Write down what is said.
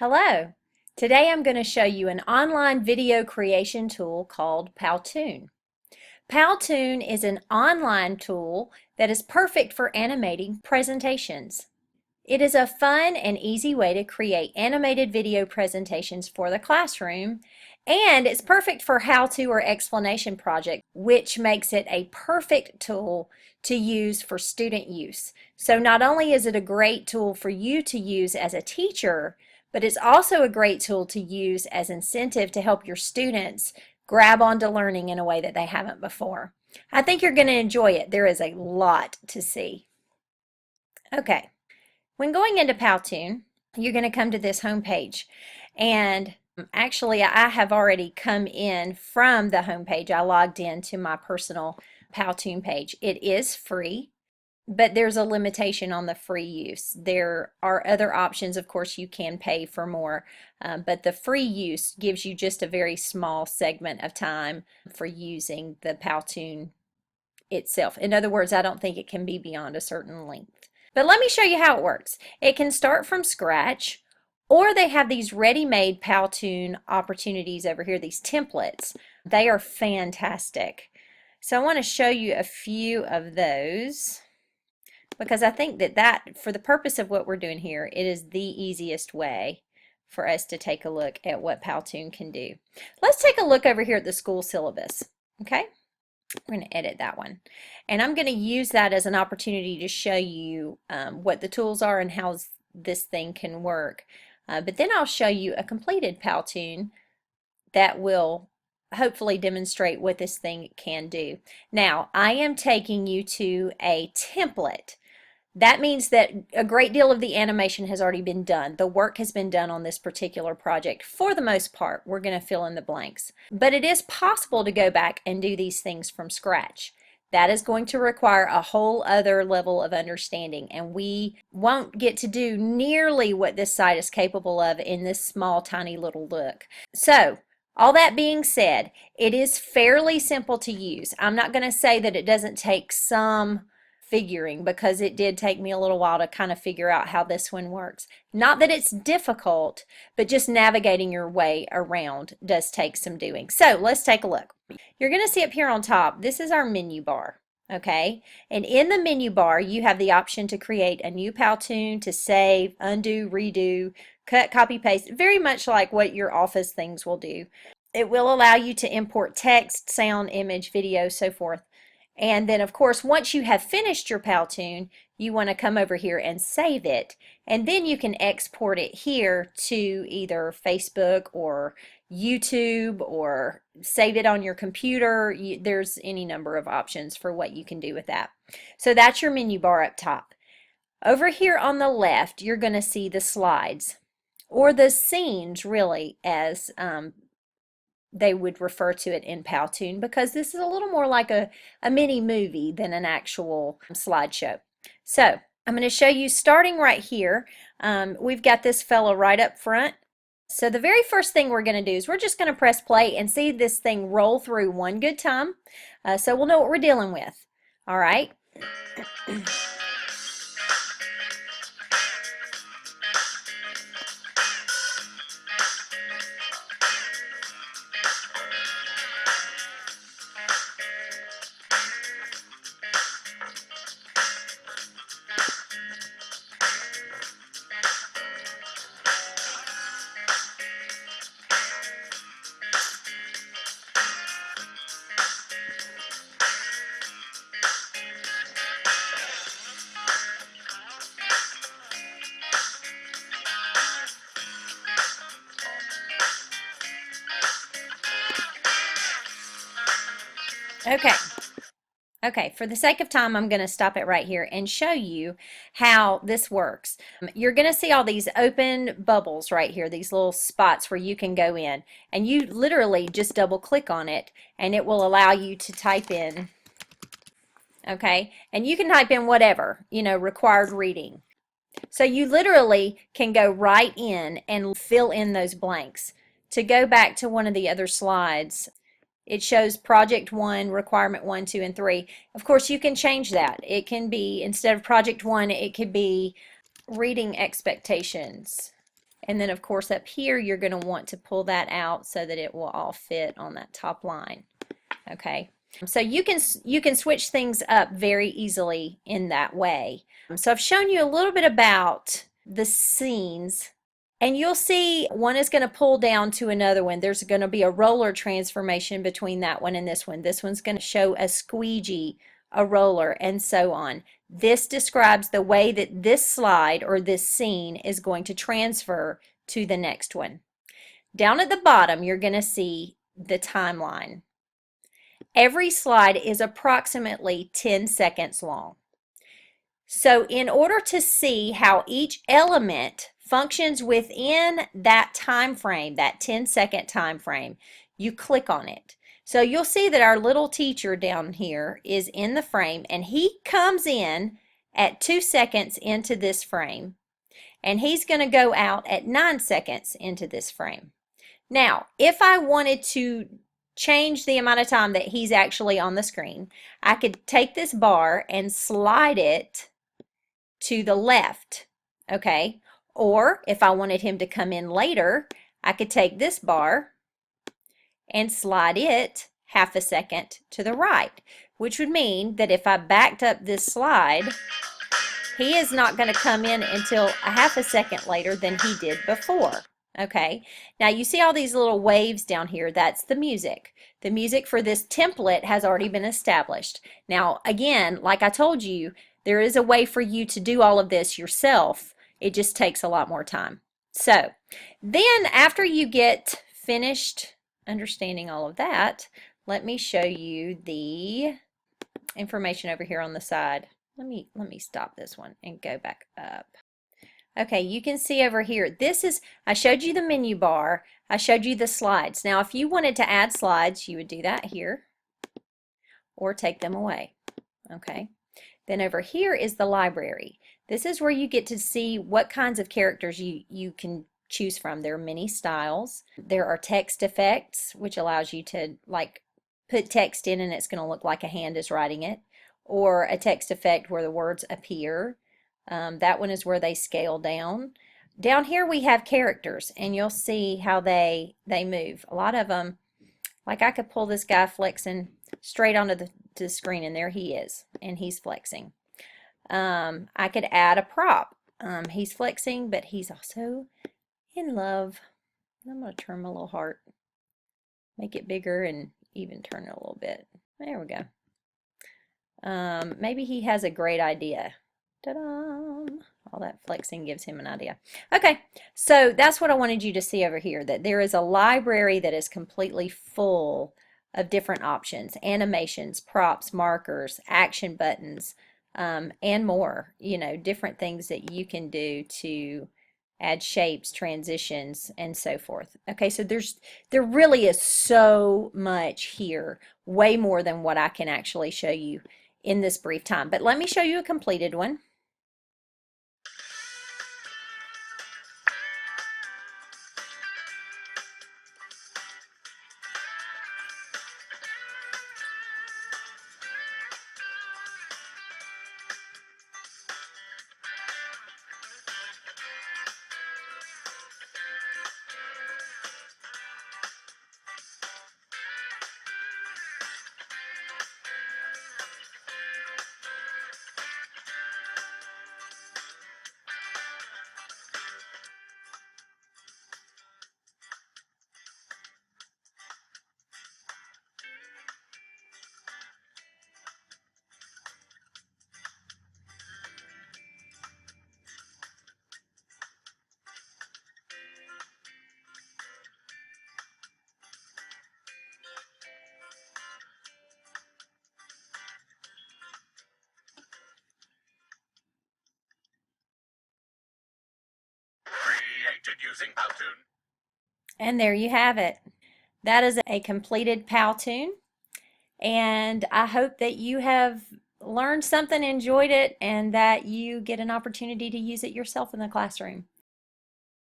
Hello! Today I'm going to show you an online video creation tool called Powtoon. Powtoon is an online tool that is perfect for animating presentations. It is a fun and easy way to create animated video presentations for the classroom, and it's perfect for how-to or explanation projects, which makes it a perfect tool to use for student use. So not only is it a great tool for you to use as a teacher, but it's also a great tool to use as incentive to help your students grab onto learning in a way that they haven't before. I think you're going to enjoy it. There is a lot to see. Okay. When going into Powtoon, you're going to come to this home page, and actually I have already come in from the home page. I logged in to my personal Powtoon page. It is free, but there's a limitation on the free use. There are other options. Of course, you can pay for more, but the free use gives you just a very small segment of time for using the Powtoon itself. In other words, I don't think it can be beyond a certain length. But let me show you how it works. It can start from scratch, or they have these ready-made Powtoon opportunities over here, these templates. They are fantastic. So I want to show you a few of those because I think that for the purpose of what we're doing here, it is the easiest way for us to take a look at what Powtoon can do. Let's take a look over here at the school syllabus, okay? We're going to edit that one. And I'm going to use that as an opportunity to show you what the tools are and how this thing can work. But then I'll show you a completed Powtoon that will hopefully demonstrate what this thing can do. Now, I am taking you to a template. That means that a great deal of the animation has already been done. The work has been done on this particular project for the most part. We're going to fill in the blanks. But it is possible to go back and do these things from scratch. That is going to require a whole other level of understanding, and we won't get to do nearly what this site is capable of in this small, tiny little look. So, all that being said, it is fairly simple to use. I'm not going to say that it doesn't take some figuring, because it did take me a little while to kind of figure out how this one works. Not that it's difficult, but just navigating your way around does take some doing. So let's take a look. You're going to see up here on top, this is our menu bar. Okay, and in the menu bar you have the option to create a new Powtoon, to save, undo, redo, cut, copy, paste, very much like what your office things will do. It will allow you to import text, sound, image, video, so forth. And then, of course, once you have finished your Powtoon, you want to come over here and save it. And then you can export it here to either Facebook or YouTube, or save it on your computer. There's any number of options for what you can do with that. So that's your menu bar up top. Over here on the left, you're going to see the slides, or the scenes, really, as they would refer to it in Powtoon, because this is a little more like a mini movie than an actual slideshow. So I'm going to show you starting right here. We've got this fellow right up front. So the very first thing we're going to do is we're just going to press play and see this thing roll through one good time, so we'll know what we're dealing with. All right. Okay, for the sake of time, I'm going to stop it right here and show you how this works. You're going to see all these open bubbles right here, these little spots where you can go in, and you literally just double click on it and it will allow you to type in, okay, and you can type in whatever, required reading. So you literally can go right in and fill in those blanks. To go back to one of the other slides, it shows project 1, requirement 1, 2, and 3. Of course, you can change that. It can be, instead of project 1, it could be reading expectations. And then of course up here you're going to want to pull that out so that it will all fit on that top line. Okay, so you can switch things up very easily in that way. So I've shown you a little bit about the scenes, and you'll see one is going to pull down to another one. There's going to be a roller transformation between that one and this one. This one's going to show a squeegee, a roller, and so on. This describes the way that this slide or this scene is going to transfer to the next one. Down at the bottom, you're going to see the timeline. Every slide is approximately 10 seconds long. So in order to see how each element functions within that time frame, that 10-second time frame, you click on it. So you'll see that our little teacher down here is in the frame, and he comes in at 2 seconds into this frame, and he's going to go out at 9 seconds into this frame. Now, if I wanted to change the amount of time that he's actually on the screen, I could take this bar and slide it to the left, okay? Or if I wanted him to come in later, I could take this bar and slide it half a second to the right, which would mean that if I backed up this slide, he is not going to come in until a half a second later than he did before. Okay, now you see all these little waves down here. That's the music. The music for this template has already been established. Now, again, like I told you, there is a way for you to do all of this yourself. It just takes a lot more time. So, then after you get finished understanding all of that, let me show you the information over here on the side. Let me stop this one and go back up. Okay, you can see over here, I showed you the menu bar, I showed you the slides. Now, if you wanted to add slides, you would do that here or take them away. Okay, then over here is the library. This is where you get to see what kinds of characters you can choose from. There are many styles. There are text effects, which allows you to like put text in and it's going to look like a hand is writing it, or a text effect where the words appear. That one is where they scale down. Down here we have characters, and you'll see how they move. A lot of them, like I could pull this guy flexing straight onto the screen, and there he is, and he's flexing. I could add a prop. He's flexing, but he's also in love. I'm going to turn my little heart, make it bigger, and even turn it a little bit. There we go. Maybe he has a great idea. Ta-da! All that flexing gives him an idea. Okay, so that's what I wanted you to see over here, that there is a library that is completely full of different options, animations, props, markers, action buttons, and more, you know, different things that you can do to add shapes, transitions, and so forth. Okay, so there really is so much here, way more than what I can actually show you in this brief time. But let me show you a completed one. Created using Powtoon. And there you have it. That is a completed Powtoon, and I hope that you have learned something, enjoyed it, and that you get an opportunity to use it yourself in the classroom.